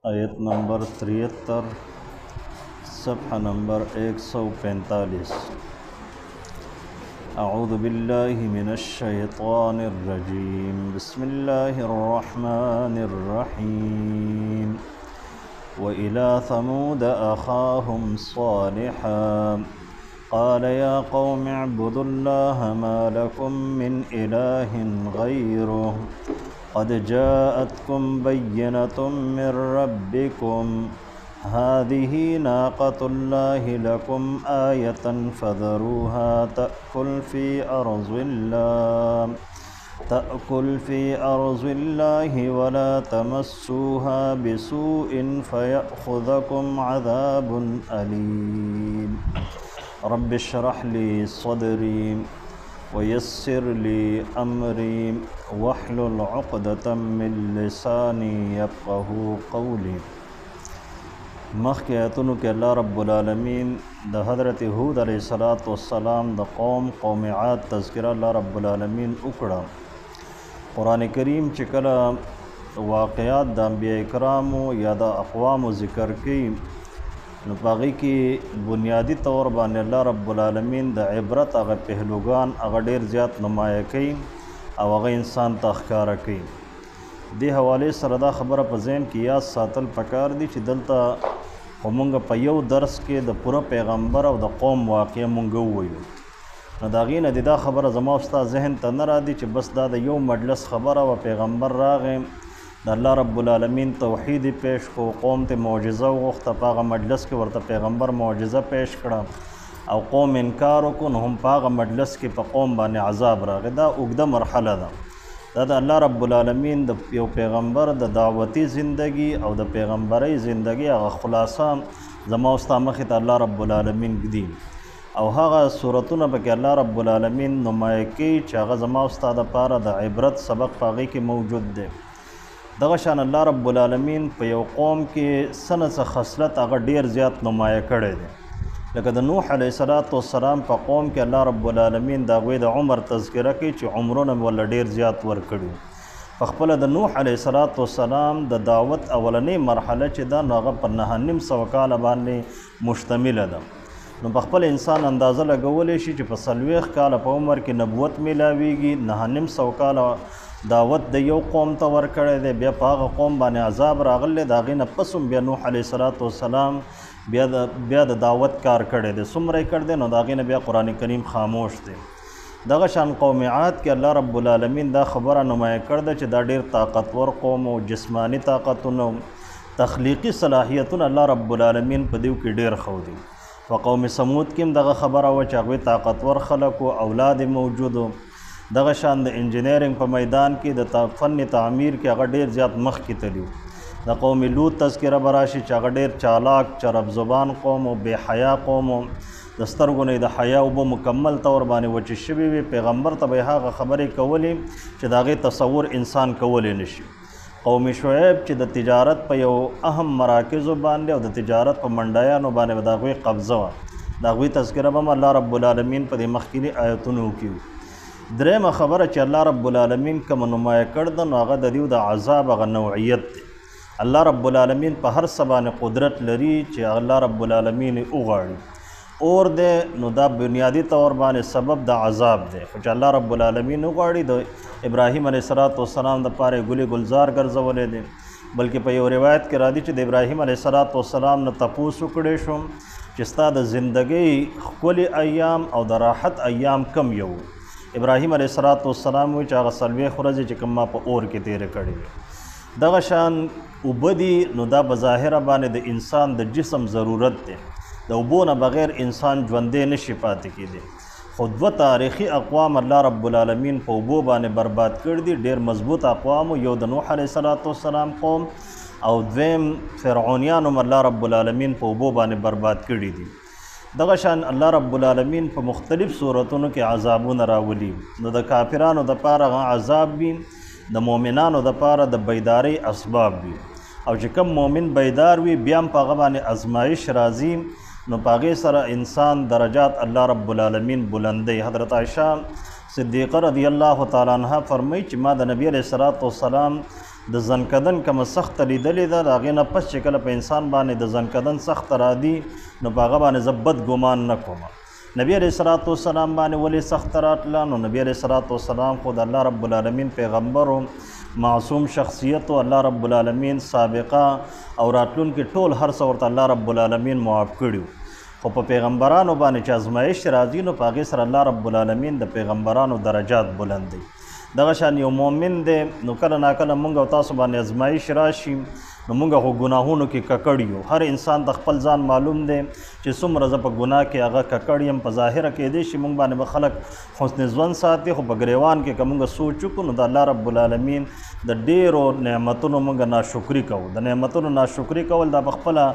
आयत नंबर 73 सफ़ा नंबर 145। अऊज़ु बिल्लाहि मिनश्शैतानिर्रजीम बिस्मिल्लाहिर्रहमानिर्रहीम। व इला समूद अखाहुम सालिहा क़ाल या क़ौमि अअ्बुदुल्लाह मा लकुम मिन इलाहिन ग़ैरुहु क़द जाअतकुम बय्यनतुम मिर रब्बिकुम हादिही नाक़तुल्लाहि लकुम आयतन फ़ज़रूहा तअकुल फ़ी अर्ज़िल्लाहि वला तमस्सूहा बिसूइन फ़यअख़ुज़कुम अज़ाबुन अलीम। रब्बिश्रह ली सदरी वयस्सिर ली अमरी वहलुल उक़दतम मिन लिसानी यफ़क़हू क़ौली। मख़के आयतुनु के अल्लाह रब्बुल आलमीन द हज़रत हूद अलैहिस्सलाम द कौम आद तज़किरा अल्लाह रब्बुल आलमीन उकड़ा। कुरान करीम चिकला वाक़यात द अंबिया इकरामो या द अक़वामो ज़िक्र की नुपागी की बुनियादी तौर बाने अल्लाह रब्बुल आलमीन द इबरत अग़ पहलुगान अग़ ढेर ज़्यादा नुमाया कई और अग़ इंसान तख़कार कई। दे हवाले सर दा खबर पे ज़हन की याद सातल पकार दी कि दलता हमंग पे यौ दर्स के द पूरा पैगम्बर और द कौम वाक़या मुंग वयु न दागी न दिदा खबर ज़मा उस्ता ज़हन त न रा दी कि बस दा द यौ मजलस खबर व पैगम्बर रागे द अल्लाह रब्बुल आलमीन तौहीद पेश को कौम ते मौजज़ा वख्त पाग मजलस के वर्त पैगम्बर मौजज़ा पेश करा और कौम इनकार को हम पाग मजलस के प कौम बाने अज़ाब रागे दा उगदा मरहला दा अल्लाह रब्बुल आलमीन द यो पैगम्बर द दावती ज़िंदगी और द पैगम्बरी ज़िंदगी अग़ खुलासा ज़मा उस्ता मखि त अल्लाह रब्बुल आलमीन दी और हाँ सूरतुन पे अल्लाह रब्बुल आलमीन नुमाया की चाग़ ज़मा उस्ता द पारा द इबरत सबक पागी के मौजूद दे। दगशान अल्लाह रब्बुल आलमीन पे यो कौम के सन से खसलत अगर ढेर ज़्यादा नुमाया करे दे लकद नूह अलैहिस्सलाम पे कौम के अल्लाह रब्बुल आलमीन दागवे द उमर तज़किरा की च उम्रों वल ढेर ज़्यादा वर कड़ी पखपल द नूह अलैहिस्सलाम द दावत अवलनी मरहला च दा नग पर नहानिम सवकाल बाने मुश्तमिल दा नु पखपल इंसान अंदाज़ा लगवले शी च पसलवेख काल पे उमर की नबूवत मिलावीगी नहानिम सवकाल दावत द यो कौम त वर करे दे बिया पाग कौम बाने अज़ाब रागले दागी न पसुम बिया नूह अलैहिस्सलाम बिया द दावत कार करे दे सुमरे कर दे न दागी न बिया कुरान करीम खामोश दे। दगा शान कौम आद के अल्लाह रब्बुल आलमीन दा खबर नुमाया कर दे च दा ढेर ताकतवर कौम और जिस्मानी ताकतुन तख्लीकी सलाहियतुन अल्लाह रब्बुल आलमीन पदिव की ढेर खौदी व कौम समूद किम दगा खबर व चागवे ताकतवर खलक व औलाद मौजूद दगा शान द इंजीनियरिंग पे मैदान की द फ़न तामीर के अगर ढेर ज़्यादा मख की तलियो द कौम लूत तज़किरा बराशी चाग ढेर चालाक चरब ज़ुबान कौम और बेहया कौम दस्तर गुने द हया उब मुकम्मल तौर बाने वच शबी वे पैगम्बर तब हा खबरें कवली च दागे तसव्वुर इंसान कवले नशी। कौम शुएब च द तिजारत पे यो अहम मराकज़ बाने और द तिजारत पे मंडाया नो बाने दागवे कब्ज़ा दागवी तज़किरा बम अल्लाह रब्बुल आलमीन पे मखकिनी आयतुन की द्रेम खबर च अल्लाह रब्बुल आलमीन का नुमाया कर द नाग ददिव द अज़ाब अग नौइयत अल्लाह रब्बुल आलमीन पर हर सबान कुदरत लरी च अल्लाह रब्बुल आलमीन उगाड़ी और दे नुदा बुनियादी तौर बाने सबब द अज़ाब दे कुछ अल्लाह रब्बुल आलमीन उगाड़ी दो इब्राहीम अलैहिस्सलाम द पारे गुली गुलजार गर्जवले दे बल्कि पे रिवायत के रादी च इब्राहीम अलैहिस्सलाम न तपूस उकड़े शुम चिस्ता द ज़िंदगी कुल अयाम और द राहत अयाम कम यू इब्राहीम अलैहिस्सलाम चाग सलवे खुरज चिकम्मा पर और के तेरे कड़े दगा शान उबदी नुदा बज़ाहिर बाने द इंसान द जिसम ज़रूरत दे द उबो न बग़ैर इंसान ज्वंदे नशि पाते की दे खुद व तारीख़ी अक़वाम अल्लाह रब्बुल आलमीन पे उबो बाने बर्बाद कर दी ढेर मजबूत अक़वाम यो द नूह अलैहिस्सलाम कौम और द्वेम फ़िरऔनियान अल्लाह रब्बुल आलमीन पे उबो बाने बर्बाद करी दी दगा शान अल्लाह रब्बुल आलमीन पे मुख्तलिफ़ सूरतों के अज़ाबुन रावली न द काफिरान द पारा अज़ाब भी द मोमिनान द पारा द बैदारी असबाब भी और जकम मोमिन बैदार भी ब्याम पागबान आजमाइश राजी नो पागे सरा इंसान दरजात अल्लाह रब्बुल आलमीन बुलंदे। हज़रत आयशा सिद्दीक़ा रज़ियल्लाहु ताला अन्हा फरमाई च मा द नबी अलैहिस्सलातु वस्सलाम د زنکدن کومه سخته لیدلې ده، د هغې نه پس چې کله په انسان باندې د زنکدن سخته راځي نو په هغه باندې زه بد ګمان نه کوم. نبی علیه الصلاۃ والسلام باندې ولې سخته راتله؟ نو نبی علیه الصلاۃ والسلام خو د الله رب العالمین پیغمبر و، معصوم شخصیت و، الله رب العالمین سابقه او راتلونکي ټول هر څه ورته الله رب العالمین معاف کړي. خو په پیغمبرانو باندې چې ازمایښت راځي نو په هغې سره الله رب العالمین د پیغمبرانو درجات بلندوي. دغه شان یو مؤمن دی نو کله ناکله مونږ او تاسو باندې ازمایش راشي نو مونږ خو ګناهونو کې ککړ یو. هر انسان د خپل ځان معلوم دی چې څومره زه په ګناه کې هغه ککړ یم. په ظاهره کیدی شي مونږ باندې به خلک حسن ژوند ساتي، خو په ګریوان کې که مونږ سوچ وکړو نو د الله رب العالمین د ډیرو نعمتونو مونږ ناشکري کوو. د نعمتونو ناشکري کول دا پخپله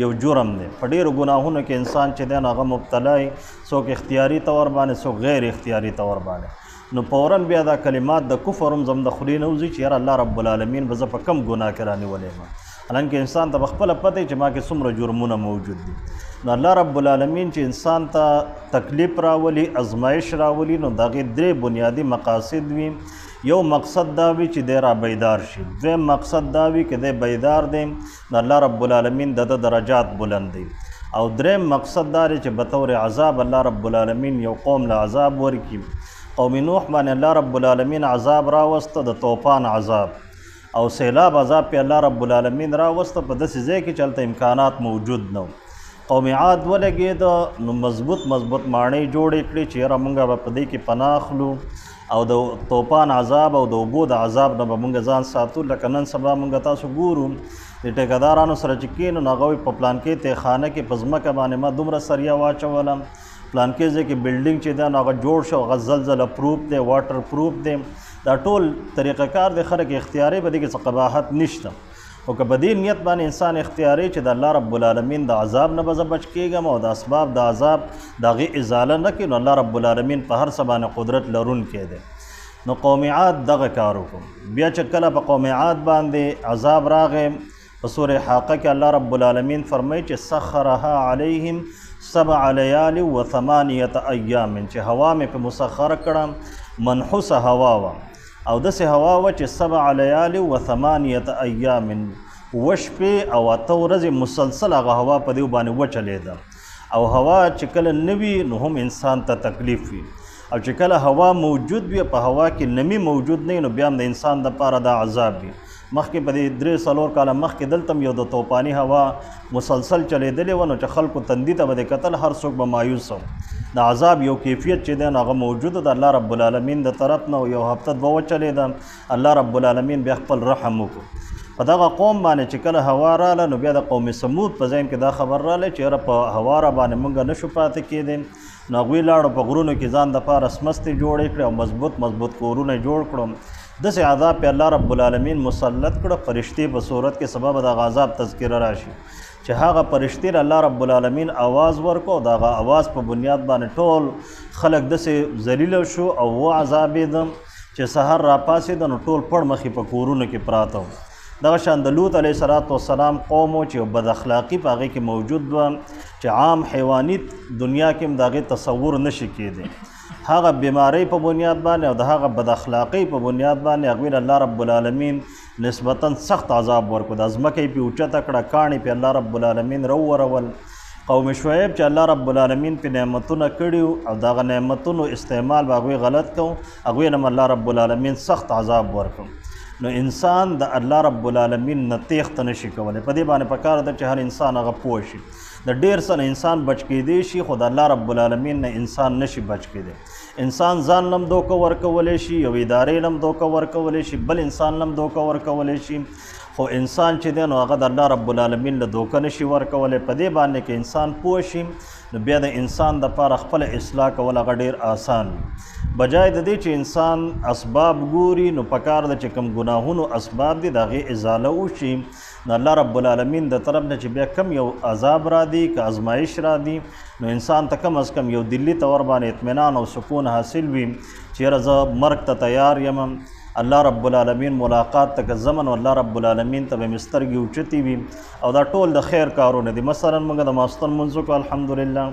یو جرم دی. په ډیرو ګناهونو کې انسان چې دی نو هغه مبتلا وي، څوک اختیاري طور باندې څوک غیر اختیاري طور باندې. نو فوراً بیا دا کلمات د کفر هم زم د خولې نه وځي چې یاره الله رب العالمین به زه په کم ګناه کې رانیولی یم، حالانکه انسان ته پخپله پته وي چې ما کې څومره جرمونه موجود دي. نو الله رب العالمین چې انسان ته تکلیف راولي، ازمایش راولي، نو د هغې درې بنیادي مقاصد وي. یو مقصد دا وي چې دی را بیدار شي، دویم مقصد دا وي که دی بیدار دی نو الله رب العالمین د ده درجات بلند دی، او دریم مقصد دا دی چې بطور عذاب الله رب العالمین یو قوم له عذاب ورکړي. قوم نوح باندې الله رب العالمین عذاب راوسته، د طوفان عذاب او سیلاب عذاب په الله رب العالمین راوسته په داسې ځای کې چې هلته امکانات موجود نه و. قوم عاد ولګېده نو مضبوط ماڼۍ جوړې کړې چې یاره مونږ به په دې کې پناه اخلو او د طوفان عذاب او د اوبو د عذاب نه به مونږ ځان ساتو. لکه نن سبا مونږ تاسو ګورو د ټیکهدارانو سره چې کښېنو نو هغه په پلانکې تیخانه کې په ځمکه باندې ما دومره سریه واچوله، پلانکې ځای کې بلډینګ چې دی نو هغه جوړ شو، هغه زلزله پروف دی، واټر پروف دی. دا ټول طریقه کار دی، خلک اختیاري په دې کې څه قباحت نشته. خو که په دې نیت باندې انسان اختیاري چې د الله رب العالمین د عذاب نه به زه بچ کېږم او د اسباب د عذاب د هغې ازاله نه کړي، نو الله رب العالمین په هر څه باندې قدرت لرونکی دی. نو قوم عاد دغه کار وکړو. بیا چې کله په قوم عاد باندې عذاب راغی په سورې حاقه کې الله رب العالمین فرمایي چې سخرها علیهم 7 لیال و 8 ایام، چې هوا مې په مسخره کړه، منحوسه هوا وه او داسې هوا وه چې 7 لیال و 8 ایام، 7 شپې او 8 ورځې مسلسل هغه هوا په دې باندې وچلېده. او هوا چې کله نه وي نو هم انسان ته تکلیف وي، او چې کله هوا موجود وي په هوا کې نمی موجود نه نو بیا هم د انسان دپاره دا عذاب وي. مخکې په دې 3-4 کاله مخکې دلته یو د توپاني هوا مسلسل چلیدلې وه نو چې خلکو تندي ته به د کتل هر څوک به مایوس و. د عذاب یو کیفیت چې دی نو هغه موجوده د الله رب العالمین د طرف نه. یو هفته 2 وچلېده، الله رب العالمین بیا خپل رحم وکړو په دغه قوم باندې. چې کله هوا راله نو بیا د قوم سمود په ذهن کې دا خبر رالی چې یاره په هوا را باندې مونږ نشو پاتې کېدی، نو هغوی لاړو په غرونو کې ځان دپاره سمستې جوړې کړې او مضبوط کورونه جوړ کړو. داسې عذاب په الله رب العالمین مسلط کړه. فرشتې په صورت کې سبب د عذاب تذکره راشي چې هغه فرشتې الله رب العالمین आवाज ورکو، د هغه आवाज په بنیاد باندې ټول خلک داسې ذلیله شو او و عذابېده چې سحر را پاسېده نو ټول پړ مخې په کورونو کې پراته وو. دغه شان د لوط علیه السلام قوم و چې یو بد اخلاقي په هغې کې موجود وه چې عام حیواني دنیا کې هم د هغې تصور نشي کېدی. هغه بیماری په بنیاد باندې او د هغه بد اخلاقۍ په بنیاد باندې هغوی الله رب العالمین نسبتاً سخت عذاب ورکړو. د ځمکه یې پې اوچته کړه، کاڼي پې الله رب العالمین راوورول. قوم شعیب چې الله رب العالمین پې نعمتونه کړي او دغه نعمتونو استعمال به هغوی غلط کوو، هغوی نه الله رب العالمین سخت عذاب ورکړو. نو انسان د الله رب العالمین نه تیښته نشي کولی. په دې باندې پکار ده چې هر انسان هغه پوه شي. د ډېر څه نه انسان بچ کېدی شي، خو د الله رب العالمین نه انسان نشي بچ کېدی. انسان ځان لم دوکه ورکولی شي، یو ادارې لم دوکه ورکولی شي، بل انسان لم دوکه ورکولی شي، خو انسان چې دی نو هغه د الله رب العالمین له دوکه نشي ورکولی. په دې باندې که انسان پوه شي نو بیا د انسان دپاره خپله اصلاح کول هغه ډېر آسان وي. بجای د دې چې انسان اسباب ګوري نو پکار ده چې کوم ګناهونو اسباب دي د هغې ازاله وشي. نو الله رب العالمین د طرف نه چې بیا کم یو عذاب را دي که ازمایش را دي نو انسان ته کم از کم یو دلی طور باندې اطمینان او سکون حاصل وي چې یاره زه مرګ ته تیار یم، الله رب العالمین ملاقات ته که زمن الله رب العالمین ته به مې سترګې اوچتې وي او دا ټول د خیر کارونه دي. مثلا موږ د ماسخوتن لمونځ وکړو الحمدلله،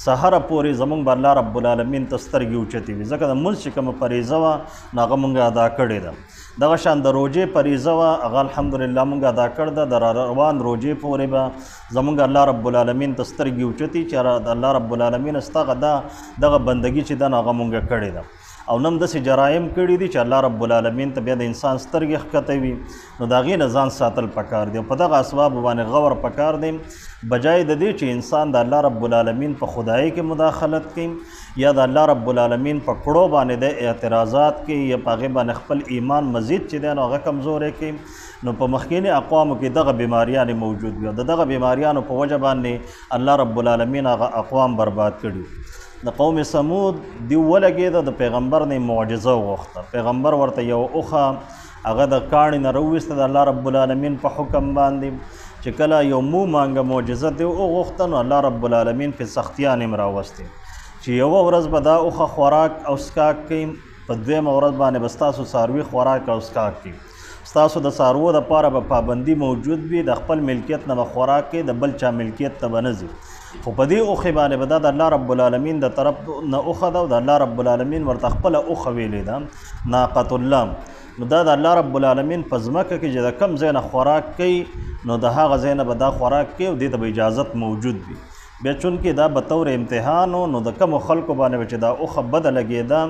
سحر پورې زمونږ به الله رب العالمین ته سترګې اوچتې وي، ځکه د لمونځ چې کومه فریضه وه نو هغه مونږ ادا کړې ده. دغه شان د روژې فریضه وه هغه الحمدلله مونږ ادا کړې ده. د روان روژې پورې به زمونږ الله رب العالمین ته سترګې اوچتې چې الله رب العالمین ستغه دغه بندګي چې ده نو هغه مونږ کړې ده. او نم داسې جرایم کړي دي چې الله رب العالمین ته بیا د انسان سترګې ښکته وي، نو د هغې نه ځان ساتل پکار دی. په دغه اسبابو باندې غور پکار دی، بجای د دې چې انسان د الله رب العالمین په خدای کې مداخلت کوي یا د الله رب العالمین په کړو باندې د اعتراضات کوي یا په هغې باندې خپل ایمان مزید چې دی نو هغه کمزوری کوي. نو په مخکینی اقوامو کې دغه بیماریانې موجود وي او د دغه بیماریانو په وجه باندې الله رب العالمین هغه اقوام برباد کړي. د قوم سمود دی ولګېده، د پیغمبر نه معجزه وغوښته. پیغمبر ورته یو اوښه هغه د کاڼي نه راوویسته د الله رب العالمین په حکم باندې، چې کله یو مانګه معجزه دی وغوښته نو الله رب العالمین پې سختیانې هم راوستې چې یوه ورځ به دا اوښه خوراک او څښاک کوي، په دویمه ورځ باندې به ستاسو څاروي خوراک او څښاک کوي. ستاسو د څاروو دپاره به پابندي موجود وي، د خپل ملکیت نه به خوراک کوي، د بل چا ملکیت ته به نه ځي. خو په دې اوښې باندې به دا د الله رب العالمین د طرف نه اوښه ده او د الله رب العالمین ورته خپله اوښه ویلې ده ناقة الله. نو دا د الله رب العالمین په ځمکه کې چې د کم ځای نه خوراک کوي نو د هغه ځای نه به دا خوراک کوي او دې ته به اجازت موجود وي. بیا چونکې دا به طور امتحان نو د کمو خلکو باندې چې دا اوښه بده لګېده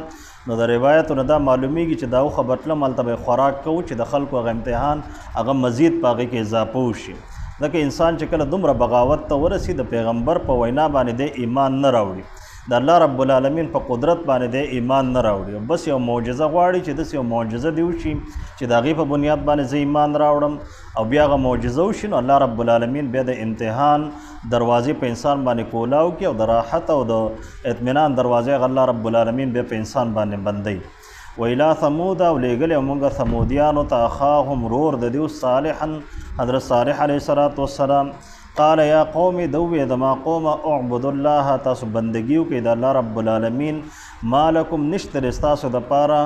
نو د روایتو نه دا معلومیږي چې دا اوښه بټله هلته به خوراک کوو چې د خلکو هغه امتحان هغه مزید په هغې کې اضافه وشي. ځکه انسان چې کله دومره بغاوت ته ورسي د پیغمبر په وینا باندې د ایمان نه راوړي، د الله رب العالمین په قدرت باندې د ایمان نه راوړي، بس یو معجزه غواړي چې داسې یو معجزه دې وشي چې د هغې په بنیاد باندې زه ایمان راوړم او بیا هغه معجزه وشي نو الله رب العالمین بیا د امتحان دروازې په انسان باندې کولاو کړي او د راحت او د اطمینان دروازې هغه الله رب العالمین بیا په انسان باندې بندوي. ویلا ثمود او لیږلی مونږ ثمودیانو ته اخاهم رور د دیو صالحا حضرت صالح علیه السلام قال یا قوم دوی دما قوم اعبد الله تاسو بندگیو کې د الله رب العالمین ما لکم نشتر استاسو د پاره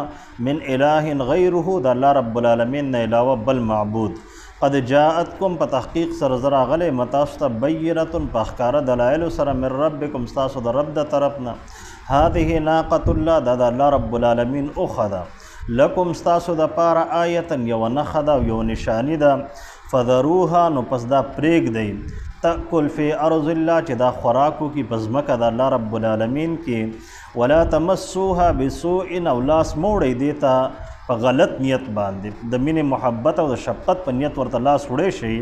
من اله غیره د الله رب العالمین نه علاوه بل معبود قد جاءتکم په تحقیق سره زر راغلی متاسو ته بینة په ښکاره دلایلو سره من ربکم ستاسو د رب د طرف نه هذه ناقة الله دا د الله رب العالمین اوښه ده لکم ستاسو د پاره آیتا یوه نښه ده یو نشاني ده فذروها نو پس دا پرېږدئ تأکل فی ارض الله چې دا خوراکو کې په ځمکه د الله رب العالمین کې ولا تمسوها بسوء او لاس موړئ دې ته په غلط نیت باندې د مینې محبت او د شفقت په نیت ورته لاس وړی شي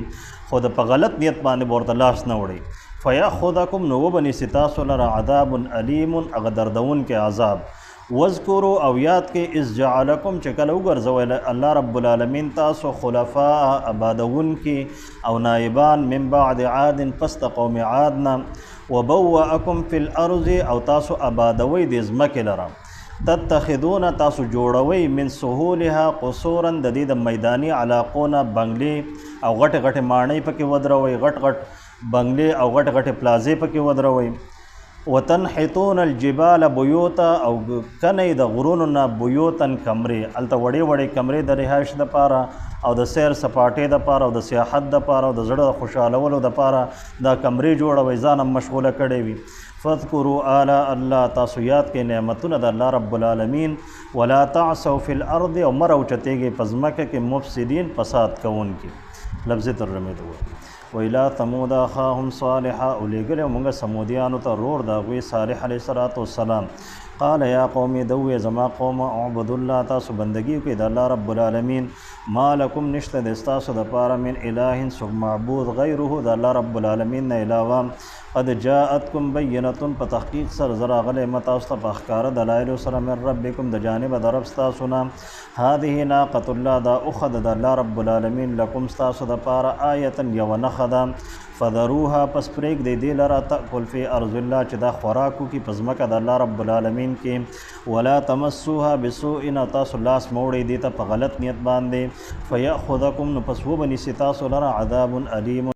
خو د په غلط نیت باندې به ورته لاس نه وړئ فیأخذکم نو وبنیسي تاسو لره عذاب علیم هغه دردونکی عذاب وذکروا او یاد کې اذ جعلکم چې کله وګرځوی الله رب العالمین تاسو خلفاء آبادونکي او نایبان من بعد عاد پس د قوم عادنا وبوأکم فی الارض او تاسو آبادوی د ځمکې لره تتخذون تاسو جوړوي من سهولها قصورا د دې د میدانی علاقونه بنگلې او غټ غټ ماڼۍ پکې ودروي غټ غټ بنگلې او غټ غټ پلازې پکې ودروي وتنحتون الجبال بیوتا او کنی د غرونو نه بیوتن کمرې هلته وړې وړې کمرې د رهایش دپاره او د سیر سپاټې دپاره او د سیاحت دپاره او د زړه د خوشحالولو دپاره دا کمرې جوړوئ ځان هم مشغوله کړې وي فاذکروا آلاء الله تاسو یاد کې نعمتونه د الله رب العالمین ولا تعصوا فی الارض او مه راوچتېږئ په ځمکه کې مفسدین فساد کوونکي لفظ ترجمې ته وایي ویلا ثمود اخاهم صالحا او لیږلی مونږ سمودیانو ته رور د هغوی صالح علیه السلام قال یا قوم دوی زما قوم اعبدوا الله تاسو بندگی کوئ د الله رب العالمین ما لکم نشته د ستاسو دپاره من اله څوک معبود غیره د الله رب العالمین نه علاوه قد جاءتکم بینة په تحقیق سره زه راغلی م تاسو ته په ښکاره دلایلو سره من ربکم د جانبه د رب ستاسو نه هذه ناقة الله دا اوښه د الله رب العالمین لکم ستاسو دپاره آیتا یوه نښه ده فذروها پس پرېږدئ دې لره تأکل فی ارض الله چې دا خوراکو کې په ځمکه د الله رب العالمین کې ولا تمسوها بسوء او تاسو لاس موړئ دې ته په غلط نیت باندې فیأخذکم نو پس وبنیسي تاسو لره عذاب علیم